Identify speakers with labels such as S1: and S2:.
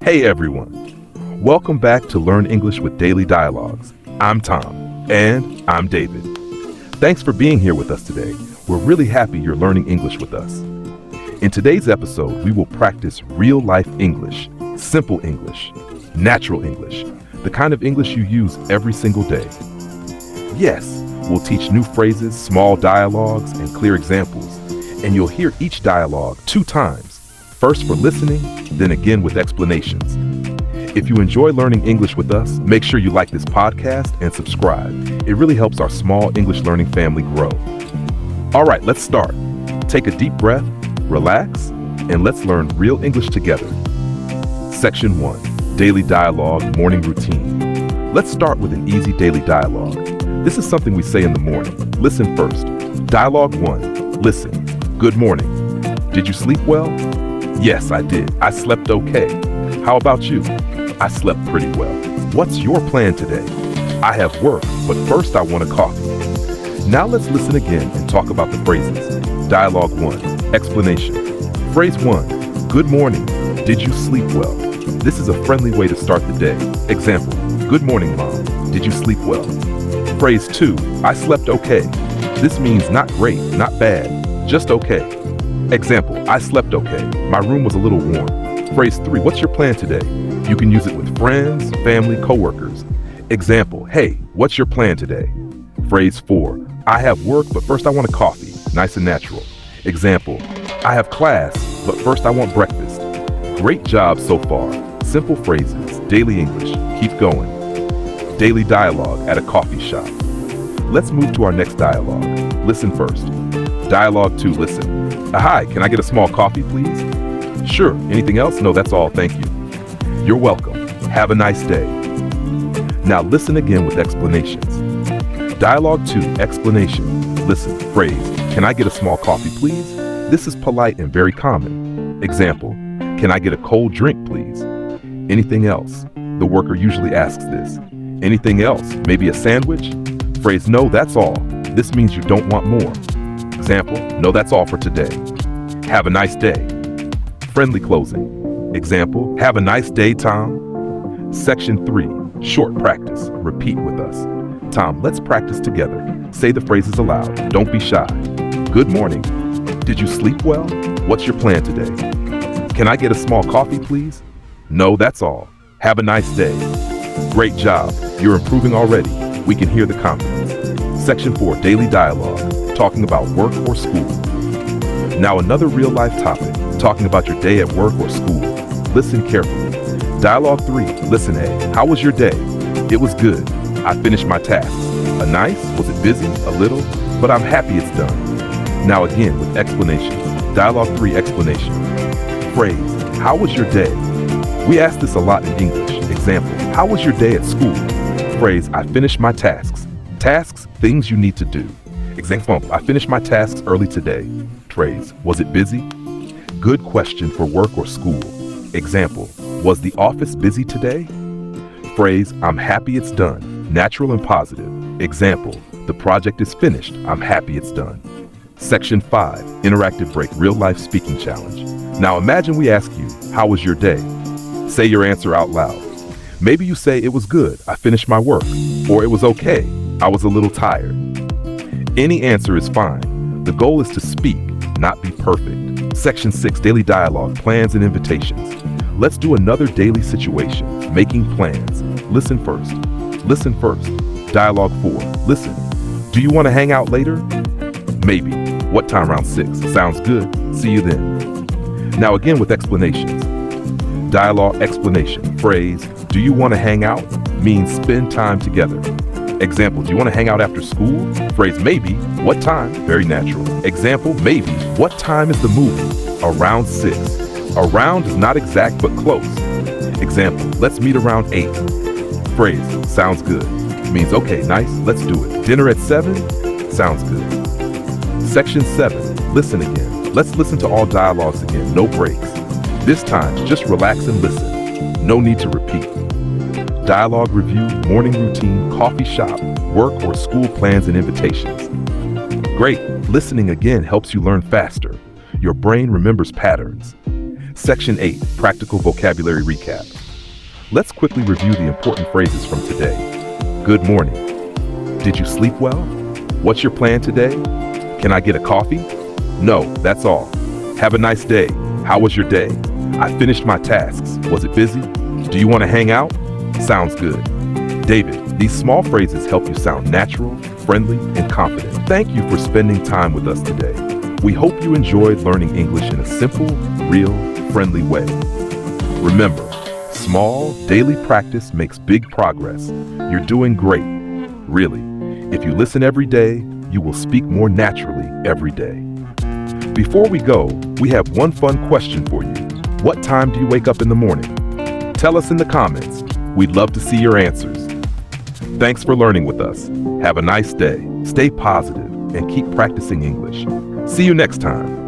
S1: Hey everyone, welcome back to Learn English with Daily Dialogues. I'm Tom, and I'm David. Thanks for being here with us today. We're really happy you're learning English with us. In today's episode, we will practice real-life English, simple English, natural English, the kind of English you use every single day. Yes, we'll teach new phrases, small dialogues, and clear examples, and you'll hear each dialogue 2 times. First for listening, then again with explanations. If you enjoy learning English with us, make sure you like this podcast and subscribe. It really helps our small English learning family grow. All right, let's start. Take a deep breath, relax, and let's learn real English together. Section 1, Daily Dialogue Morning Routine. Let's start with an easy daily dialogue. This is something we say in the morning. Listen first. Dialogue 1, listen. Good morning. Did you sleep well? Yes, I did. I slept okay. How about you? I slept pretty well. What's your plan today? I have work, but first I want a coffee. Now let's listen again and talk about the phrases. Dialogue 1, explanation. Phrase 1, good morning. Did you sleep well? This is a friendly way to start the day. Example, good morning, Mom. Did you sleep well? Phrase 2, I slept okay. This means not great, not bad, just okay. Example, I slept okay. My room was a little warm. Phrase 3, what's your plan today? You can use it with friends, family, coworkers. Example, hey, what's your plan today? Phrase 4, I have work, but first I want a coffee. Nice and natural. Example, I have class, but first I want breakfast. Great job so far. Simple phrases, daily English. Keep going. Daily dialogue at a coffee shop. Let's move to our next dialogue. Listen first. Dialogue 2, listen. Hi, can I get a small coffee, please? Sure. Anything else? No, that's all. Thank you. You're welcome. Have a nice day. Now listen again with explanations. Dialogue 2, explanation. Listen, phrase, can I get a small coffee, please? This is polite and very common. Example, can I get a cold drink, please? Anything else? The worker usually asks this. Anything else? Maybe a sandwich? Phrase, no, that's all. This means you don't want more. Example, no, that's all for today. Have a nice day. Friendly closing. Example, have a nice day, Tom. Section 3, short practice. Repeat with us. Tom, let's practice together. Say the phrases aloud. Don't be shy. Good morning. Did you sleep well? What's your plan today? Can I get a small coffee, please? No, that's all. Have a nice day. Great job. You're improving already. We can hear the confidence. Section 4, daily dialogue. Talking about work or school. Now another real-life topic, talking about your day at work or school. Listen carefully. Dialogue 3, listen A. How was your day? It was good. I finished my tasks. A nice? Was it busy? A little? But I'm happy it's done. Now again with explanations. Dialogue 3, explanation. Phrase, how was your day? We ask this a lot in English. Example, how was your day at school? Phrase, I finished my tasks. Tasks, things you need to do. Example, I finished my tasks early today. Phrase, was it busy? Good question for work or school. Example, was the office busy today? Phrase, I'm happy it's done. Natural and positive. Example, the project is finished. I'm happy it's done. Section 5, interactive break, real life speaking challenge. Now imagine we ask you, how was your day? Say your answer out loud. Maybe you say it was good. I finished my work. Or it was okay. I was a little tired. Any answer is fine. The goal is to speak, not be perfect. Section 6, daily dialogue, plans and invitations. Let's do another daily situation, making plans. Listen first. Listen first. Dialogue 4, listen. Do you want to hang out later? Maybe. What time? Around 6. Sounds good. See you then. Now again with explanations. Dialogue, explanation. Phrase, do you want to hang out? Means spend time together. Example, do you want to hang out after school? Phrase, maybe. What time? Very natural. Example, maybe. What time is the movie? Around 6. Around is not exact but close. Example, let's meet around 8. Phrase, sounds good. Means, okay, nice, let's do it. Dinner at 7? Sounds good. Section 7, listen again. Let's listen to all dialogues again, no breaks. This time, just relax and listen. No need to repeat. Dialogue review, morning routine, coffee shop, work or school plans and invitations. Great. Listening again helps you learn faster. Your brain remembers patterns. Section 8, Practical Vocabulary Recap. Let's quickly review the important phrases from today. Good morning. Did you sleep well? What's your plan today? Can I get a coffee? No, that's all. Have a nice day. How was your day? I finished my tasks. Was it busy? Do you want to hang out? Sounds good. David, these small phrases help you sound natural, friendly, and confident. Thank you for spending time with us today. We hope you enjoyed learning English in a simple, real, friendly way. Remember, small, daily practice makes big progress. You're doing great. Really. If you listen every day, you will speak more naturally every day. Before we go, we have one fun question for you. What time do you wake up in the morning? Tell us in the comments. We'd love to see your answers. Thanks for learning with us. Have a nice day. Stay positive and keep practicing English. See you next time.